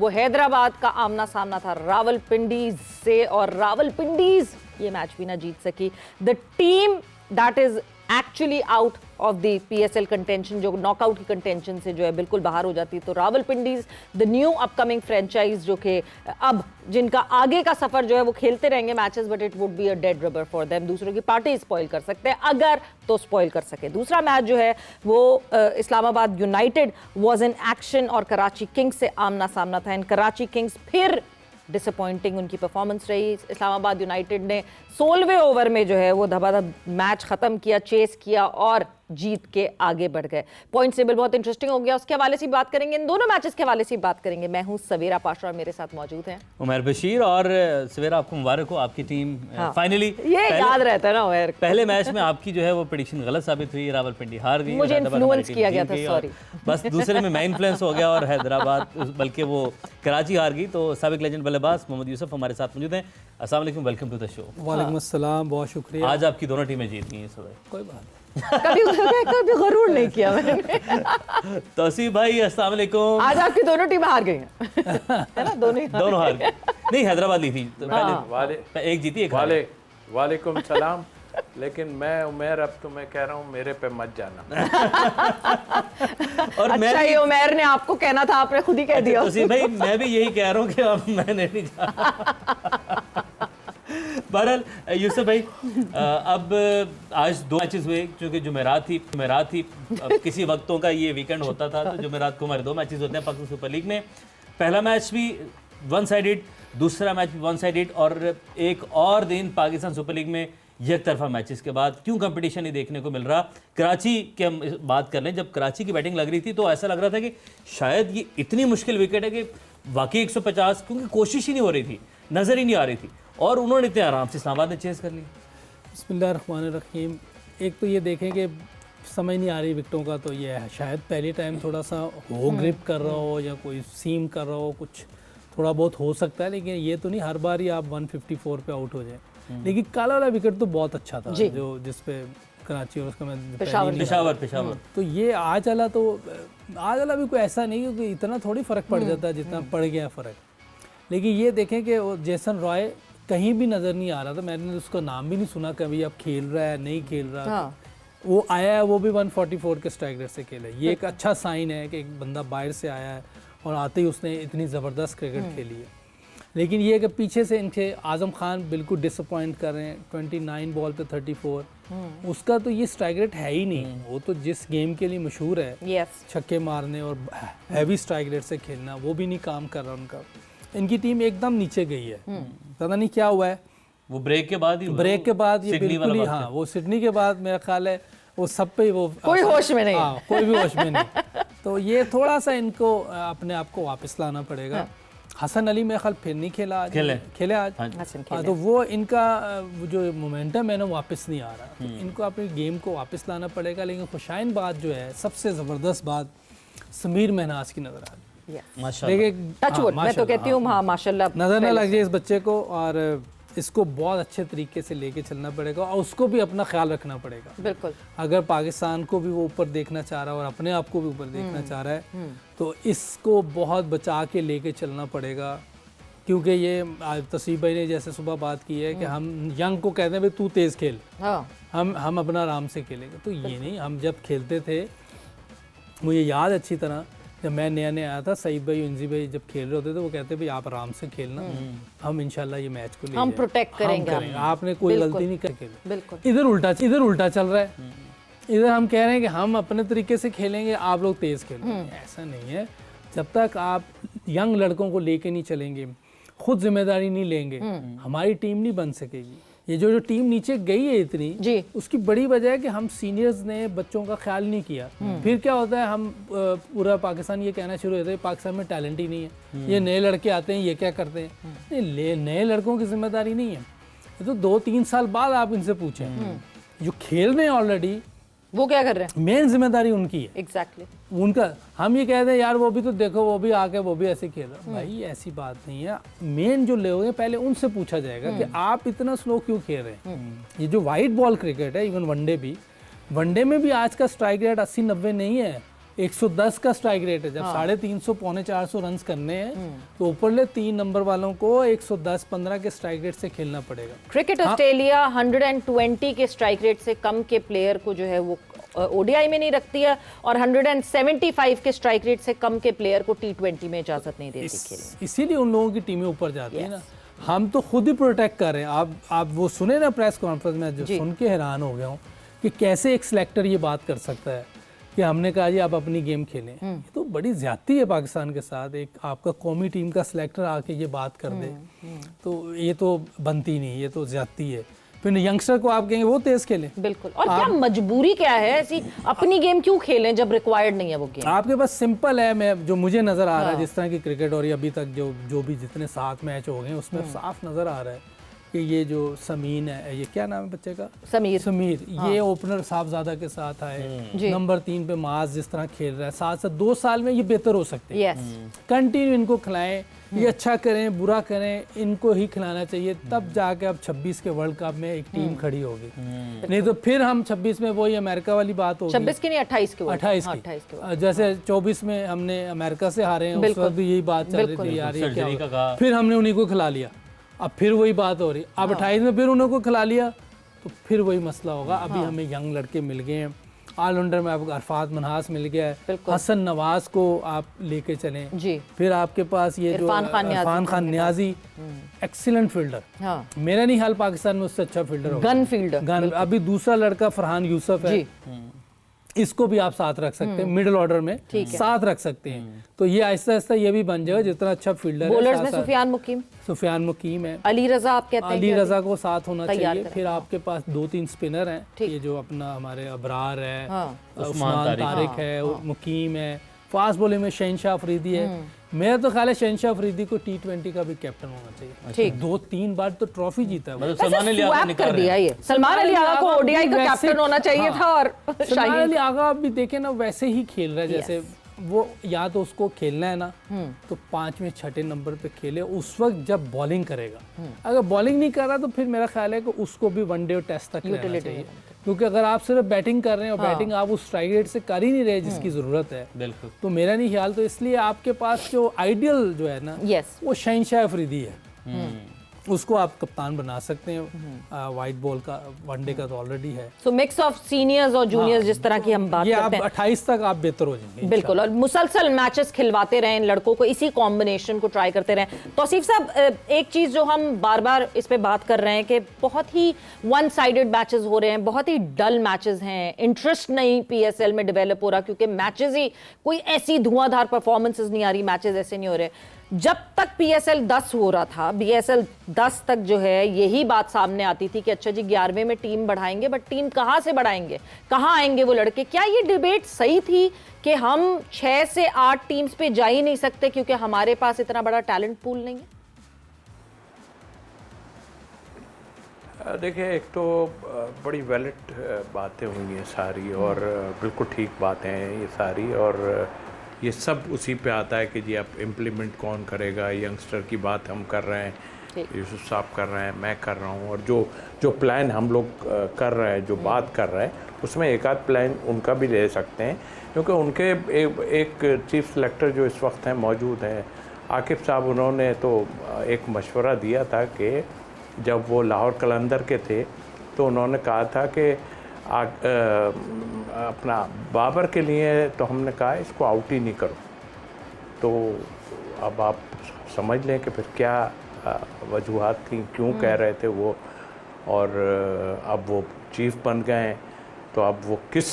वो हैदराबाद का आमना सामना था रावलपिंडी से, और रावलपिंडीज ये मैच भी ना जीत सकी। The team that is actually out of the PSL contention, जो नॉकआउट की कंटेंशन से जो है बिल्कुल बाहर हो जाती है, तो रावलपिंडीज द न्यू अपकमिंग फ्रेंचाइज जो कि अब जिनका आगे का सफर जो है वो खेलते रहेंगे matches, but it would be a dead rubber for them. दूसरों की पार्टी स्पॉइल कर सकते हैं अगर तो स्पॉइल कर सके। दूसरा मैच जो है वो Islamabad United was in action और कराची किंग्स से आमना सामना था। इन कराची किंग्स फिर डिसअपॉइंटिंग उनकी परफॉर्मेंस रही। इस्लामाबाद यूनाइटेड ने 16वें ओवर में जो है वो धबाधब मैच खत्म किया, चेस किया और जीत के आगे बढ़ गए। पॉइंट टेबल बहुत इंटरेस्टिंग हो गया, उसके हवाले से बात करेंगे, इन दोनों मैचेस के हवाले से बात करेंगे। मैं हूं सवेरा पाशा और मेरे साथ मौजूद हैं उमर बशीर। और सवेरा आपको मुबारक हो, आपकी टीम फाइनली ये याद रहता है ना उमर, पहले मैच में आपकी जो है वो प्रेडिक्शन गलत साबित हुई, रावलपिंडी हार गई, मुझे इन्फ्लुएंस किया गया था, सॉरी बस दूसरे में मैं इन्फ्लुएंस हो गया और हैदराबाद बल्कि वो कराची हार गई। तो साबिक लेजेंड बल्लेबाज मोहम्मद यूसुफ हमारे साथ मौजूद हैं। अस्सलाम वालेकुम, वेलकम टू द शो। वालेकुम अस्सलाम, बहुत शुक्रिया। आज आपकी दोनों टीमें जीत गई हैं सुबह, कोई बात कभी गरूर नहीं किया मैंने। तौसीफ भाई अस्सलाम वालेकुम। आज आपकी दोनों टीमें हार गई हैं है ना, दोनों हार गई। नहीं, हैदराबाद ली थी तो पहले एक जीती एक हारी। वालेकुम सलाम। लेकिन मैं उमर अब तो मैं कह रहा हूँ मेरे पे मत जाना। और अच्छा ये उमर ने आपको कहना था, आपने खुद ही कह दिया। तौसीफ भाई मैं भी यही कह रहा हूँ कि अब मैंने नहीं जाना। बहरहाल यूसुफ भाई, अब आज 2 मैचेस हुए, क्योंकि जुमेरात थी। किसी वक्तों का ये वीकेंड होता था तो जुमेरात को हमारे 2 मैचेस होते हैं पाकिस्तान सुपर लीग में। पहला मैच भी वन साइडेड, दूसरा मैच भी वन साइडेड, और एक और दिन पाकिस्तान सुपर लीग में एक तरफा मैचेस के बाद क्यों कंपटीशन नहीं देखने को मिल रहा। कराची की हम बात कर लें, जब कराची की बैटिंग लग रही थी तो ऐसा लग रहा था कि शायद ये इतनी मुश्किल विकेट है कि वाकई 150, क्योंकि कोशिश ही नहीं हो रही थी, नज़र ही नहीं आ रही थी, और उन्होंने इतने आराम से इस्लामाबाद ने चेस कर लिया। बिस्मिल्लाहिर्रहमानिर्रहीम। एक तो ये देखें कि समझ नहीं आ रही विकेटों का, तो ये है शायद पहले टाइम थोड़ा सा हो ग्रिप कर रहा हो या कोई सीम कर रहा हो, कुछ थोड़ा बहुत हो सकता है, लेकिन ये तो नहीं हर बार ही आप 154 पे आउट हो जाए। लेकिन काला वाला विकेट तो बहुत अच्छा था, जो जिसपे कराची और उसका मैं पेशावर तो ये आज वाला भी कोई ऐसा नहीं क्योंकि इतना थोड़ी फ़र्क पड़ जाता है जितना पड़ गया फ़र्क। लेकिन ये देखें कि जेसन रॉय कहीं भी नज़र नहीं आ रहा था, मैंने उसका नाम भी नहीं सुना कभी, अब खेल रहा है नहीं खेल रहा। वो आया है, वो भी 144 के स्ट्राइक रेट से खेला। ये एक अच्छा साइन है कि एक बंदा बाहर से आया है और आते ही उसने इतनी ज़बरदस्त क्रिकेट खेली है। लेकिन ये कि पीछे से इनके आज़म खान बिल्कुल डिसअपॉइंट कर रहे हैं, 29 बॉल पे 34। उसका तो ये स्ट्राइक रेट है ही नहीं। वो तो जिस गेम के लिए मशहूर है छक्के मारने और हैवी स्ट्राइक रेट से खेलना, वो भी नहीं काम कर रहा उनका। इनकी टीम एकदम नीचे गई है, पता नहीं क्या हुआ है। वो ब्रेक के बाद ये बिल्कुल ही, हाँ वो सिडनी के बाद मेरा ख्याल है वो सब पे वो कोई होश में नहीं, कोई भी होश में नहीं। तो ये थोड़ा सा इनको अपने आप को वापस लाना पड़ेगा। हसन अली मेरे ख्याल फिर नहीं खेला आज, खेले आज। तो वो इनका जो मोमेंटम है ना वापस नहीं आ रहा, तो इनको अपने गेम को वापस लाना पड़ेगा। लेकिन खुशाइन बात जो है, सबसे ज़बरदस्त बात समीर महनाज की नज़र आ रही। मैं तो कहती हूँ हाँ माशाल्लाह, नज़र ना लग जाए इस बच्चे को, और इसको बहुत अच्छे तरीके से लेके चलना पड़ेगा और उसको भी अपना ख्याल रखना पड़ेगा। बिल्कुल, अगर पाकिस्तान को भी वो ऊपर देखना चाह रहा है और अपने आप को भी ऊपर देखना चाह रहा है तो इसको बहुत बचा के लेके चलना पड़ेगा। क्योंकि ये तसीब भाई ने जैसे सुबह बात की है कि हम यंग को कहते हैं भाई तू तेज़ खेल, हम अपना आराम से खेलेंगे, तो ये नहीं। हम जब खेलते थे, मुझे याद अच्छी तरह जब मैं नया आया था, सईद भाई उनजी भाई जब खेल रहे होते थे वो कहते भाई आप आराम से खेलना, हम इंशाल्लाह ये मैच को हम प्रोटेक्ट करेंगे, आपने कोई गलती नहीं करके। बिल्कुल इधर उल्टा चल रहा है। इधर हम कह रहे हैं कि हम अपने तरीके से खेलेंगे, आप लोग तेज़ खेलो। ऐसा नहीं है। जब तक आप यंग लड़कों को लेके नहीं चलेंगे, खुद जिम्मेदारी नहीं लेंगे, हमारी टीम नहीं बन सकेगी। ये जो टीम नीचे गई है इतनी, उसकी बड़ी वजह है कि हम सीनियर्स ने बच्चों का ख्याल नहीं किया। फिर क्या होता है, हम पूरा पाकिस्तान ये कहना शुरू होता है पाकिस्तान में टैलेंट ही नहीं है, ये नए लड़के आते हैं ये क्या करते हैं। नए लड़कों की जिम्मेदारी नहीं है, ये तो 2-3 साल बाद आप इनसे पूछें। जो खेल रहे हैं ऑलरेडी वो क्या कर रहे हैं, मेन जिम्मेदारी उनकी है। एग्जैक्टली उनका हम ये कहते हैं यार वो भी तो देखो, वो भी आके वो भी ऐसे खेल रहा है। भाई ऐसी बात नहीं है। मेन जो लोग हैं पहले उनसे पूछा जाएगा कि आप इतना स्लो क्यों खेल रहे हैं। ये जो वाइट बॉल क्रिकेट है, इवन वनडे में भी आज का स्ट्राइक रेट 80-90 नहीं है, 110 का स्ट्राइक रेट है। जब 350 पौने 400 रन करने हैं तो ऊपरले 3 नंबर वालों को 110-15 के स्ट्राइक रेट से खेलना पड़ेगा। क्रिकेट ऑस्ट्रेलिया 120 के स्ट्राइक रेट से कम के प्लेयर को जो है वो ओडीआई में नहीं रखती है और 175 के स्ट्राइक रेट से कम के प्लेयर को टी20 में इजाजत नहीं देती खेलने। इसीलिए उन लोगों की टीमें ऊपर जाती है ना। हम तो खुद ही प्रोटेक्ट कर रहे हैं। आप वो सुने ना प्रेस कॉन्फ्रेंस में, जो सुन के हैरान हो गया हूँ कि कैसे एक सिलेक्टर ये बात कर सकता है कि हमने कहा जी आप अपनी गेम खेलें। ये तो बड़ी ज्यादती है पाकिस्तान के साथ। एक आपका कौमी टीम का सिलेक्टर आके ये बात कर दे तो ये तो बनती नहीं, ये तो ज्यादती है। फिर यंगस्टर को आप कहेंगे वो तेज खेले। बिल्कुल। और क्या मजबूरी क्या है ऐसी, अपनी गेम क्यों खेलें जब रिक्वायर्ड नहीं है वो गेम? आपके पास सिंपल है। मैं जो मुझे नजर आ रहा है जिस तरह की क्रिकेट और ये अभी तक जो भी जितने 7 मैच हो गए उसमें साफ नजर आ रहा है कि ये जो समीन है, ये क्या नाम है बच्चे का, समीर ये ओपनर साहबजादा के साथ आए। नंबर 3 पे माज जिस तरह खेल रहा है, साथ साथ 2 साल में ये बेहतर हो सकते हैं। कंटिन्यू इनको खिलाएं, ये अच्छा करें बुरा करें, इनको ही खिलाना चाहिए। तब जाके अब 26 के वर्ल्ड कप में एक टीम खड़ी होगी। नहीं तो फिर हम 26 में वही अमेरिका वाली बात होगी। 26 की नहीं 28 के 28 की। जैसे 24 में हमने अमेरिका से हारे हैं, उस वक्त भी यही बात चल रही थी यार ये क्या होगा। फिर हमने उन्हीं को खिला लिया, अब फिर वही बात हो रही। अब 28 में फिर उन्हीं को खिला लिया तो फिर वही मसला होगा। अभी हमें यंग लड़के मिल गए हैं, ऑलराउंडर में आपको अरफात मनहास मिल गया है, हसन नवाज को आप लेके चलें जी। फिर आपके पास ये जो इरफान खान नियाजी एक्सीलेंट फील्डर। मेरा नहीं हाल पाकिस्तान में उससे अच्छा फील्डर होगा, गन फील्डर। अभी दूसरा लड़का फरहान यूसुफ है, इसको भी आप साथ रख सकते हैं, मिडिल ऑर्डर में साथ रख सकते हैं। तो ये आहिस्ता आहिस्ता ये भी बन जाएगा जितना अच्छा फील्डर है। बॉलर्स में सुफियान मुकीम है, अली रजा आप कहते हैं, अली रजा को साथ होना चाहिए। फिर आपके पास 2-3 स्पिनर हैं, ये जो अपना हमारे अबरार है, उस्मान तारिक है, मुकीम है। फास्ट बॉलिंग में शहनशाह अफरीदी है। मेरा तो ख्याल है शहनशाह अफरीदी को टी20 का भी कैप्टन होना चाहिए। 2-3 बार तो ट्रॉफी जीता है। सलमान अली आगा को ओडीआई का कैप्टन होना चाहिए था। और सलमान अली आगा भी देखे ना वैसे ही खेल रहा है जैसे वो, या तो उसको खेलना है ना तो 5वें 6ठे नंबर पे खेले उस वक्त जब बॉलिंग करेगा। अगर बॉलिंग नहीं कर रहा तो फिर मेरा ख्याल है कि उसको भी वनडे और टेस्ट तक लेना चाहिए। क्योंकि अगर आप सिर्फ बैटिंग कर रहे हैं और बैटिंग आप उस स्ट्राइक रेट से कर ही नहीं रहे जिसकी जरूरत है, बिल्कुल, तो मेरा नहीं ख्याल। तो इसलिए आपके पास जो आइडियल जो है ना वो शहनशाह अफरीदी है, उसको आप कप्तान बना सकते हैं। वाइट बॉल का वनडे का तो ऑलरेडी है। सो मिक्स ऑफ सीनियर्स और जूनियर्स जिस तरह की हम बात करते हैं, 28 तक आप बेहतर हो जाएंगे बिल्कुल। और मुसलसल मैचेस खिलवाते रहें लड़कों को, इसी कॉम्बिनेशन को ट्राई करते रहें। तौसीफ साहब, एक चीज़ जो हम बार बार इस पे बात कर रहे हैं कि बहुत ही वन साइडेड मैचेस हो रहे हैं, बहुत ही डल मैचेस हैं, इंटरेस्ट नहीं पीएसएल में डेवलप हो रहा क्योंकि मैचेस ही कोई ऐसी धुआंधार परफॉर्मेंसेस नहीं आ रही, मैचेस ऐसे नहीं हो रहे। जब तक पीएसएल 10 हो रहा था, बीएसएल 10 तक जो है यही बात सामने आती थी कि अच्छा जी 11वें में टीम बढ़ाएंगे, बट टीम कहाँ से बढ़ाएंगे, कहाँ आएंगे वो लड़के? क्या ये डिबेट सही थी कि हम 6 से 8 टीम्स पे जा ही नहीं सकते क्योंकि हमारे पास इतना बड़ा टैलेंट पूल नहीं है? देखिए, एक तो बड़ी वैलिड बातें हुई हैं सारी और बिल्कुल ठीक बातें हैं ये सारी, और ये सब उसी पे आता है कि जी अब इम्प्लीमेंट कौन करेगा। यंगस्टर की बात हम कर रहे हैं, यूसुफ साहब कर रहे हैं, मैं कर रहा हूँ, और जो प्लान हम लोग कर रहे हैं, जो बात कर रहे हैं, उसमें एक आध प्लान उनका भी ले सकते हैं क्योंकि उनके एक चीफ सेलेक्टर जो इस वक्त हैं मौजूद हैं आकिब साहब, उन्होंने तो एक मशवरा दिया था कि जब वो लाहौर कलंदर के थे तो उन्होंने कहा था कि अपना बाबर के लिए तो हमने कहा इसको आउट ही नहीं करो। तो अब आप समझ लें कि फिर क्या वजूहात थी, क्यों कह रहे थे वो, और अब वो चीफ बन गए हैं तो अब वो किस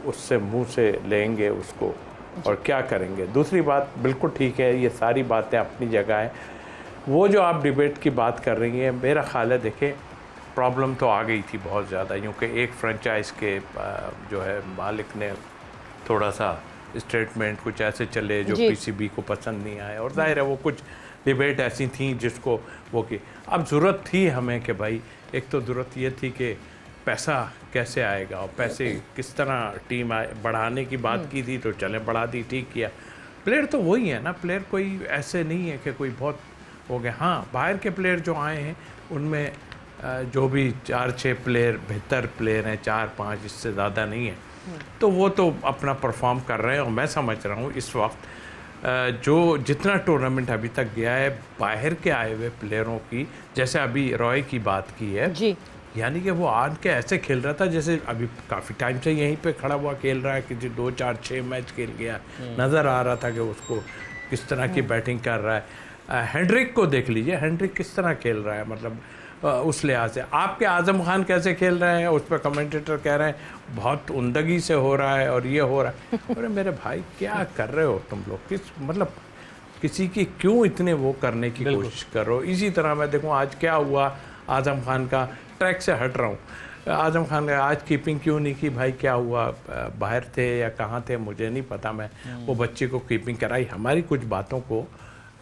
उससे मुंह से लेंगे उसको और क्या करेंगे। दूसरी बात बिल्कुल ठीक है, ये सारी बातें अपनी जगह हैं। वो जो आप डिबेट की बात कर रही हैं, मेरा ख्याल है देखें प्रॉब्लम तो आ गई थी बहुत ज़्यादा, क्योंकि एक फ्रेंचाइज के जो है मालिक ने थोड़ा सा स्टेटमेंट कुछ ऐसे चले जो पीसीबी को पसंद नहीं आए, और जाहिर है वो कुछ डिबेट ऐसी थी जिसको वो की। अब ज़रूरत थी हमें कि भाई, एक तो ज़रूरत ये थी कि पैसा कैसे आएगा और पैसे किस तरह टीम बढ़ाने की बात की थी, तो चले बढ़ा दी, ठीक किया। प्लेयर तो वही है ना, प्लेयर कोई ऐसे नहीं है कि कोई बहुत हो गए। हाँ, बाहर के प्लेयर जो आए हैं उनमें जो भी 4-6 प्लेयर बेहतर प्लेयर हैं, 4-5, इससे ज़्यादा नहीं है। तो वो तो अपना परफॉर्म कर रहे हैं और मैं समझ रहा हूँ इस वक्त जो जितना टूर्नामेंट अभी तक गया है बाहर के आए हुए प्लेयरों की, जैसे अभी रॉय की बात की है जी, यानी कि वो आन के ऐसे खेल रहा था जैसे अभी काफ़ी टाइम से यहीं पे खड़ा हुआ खेल रहा है कि जो 2 4 6 मैच खेल गया, नज़र आ रहा था कि उसको किस तरह की बैटिंग कर रहा है। हेनड्रिक को देख लीजिए, हेनड्रिक किस तरह खेल रहा है, मतलब उस लिहाज से आपके आज़म खान कैसे खेल रहे हैं, उस पर कमेंटेटर कह रहे हैं बहुत उमदगी से हो रहा है और ये हो रहा है। अरे मेरे भाई क्या कर रहे हो तुम लोग, किस मतलब किसी की क्यों इतने वो करने की कोशिश कर रहे हो। इसी तरह मैं देखूँ आज क्या हुआ, आज़म खान का ट्रैक से हट रहा हूँ, आज़म खान ने आज कीपिंग क्यों नहीं की भाई, क्या हुआ, बाहर थे या कहाँ थे मुझे नहीं पता, मैं वो बच्चे को कीपिंग कराई। हमारी कुछ बातों को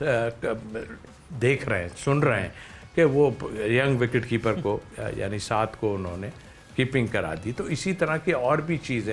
देख रहे हैं, सुन रहे हैं कि वो यंग विकेट कीपर को यानी 7 को उन्होंने कीपिंग करा दी। तो इसी तरह की और भी चीज़ है।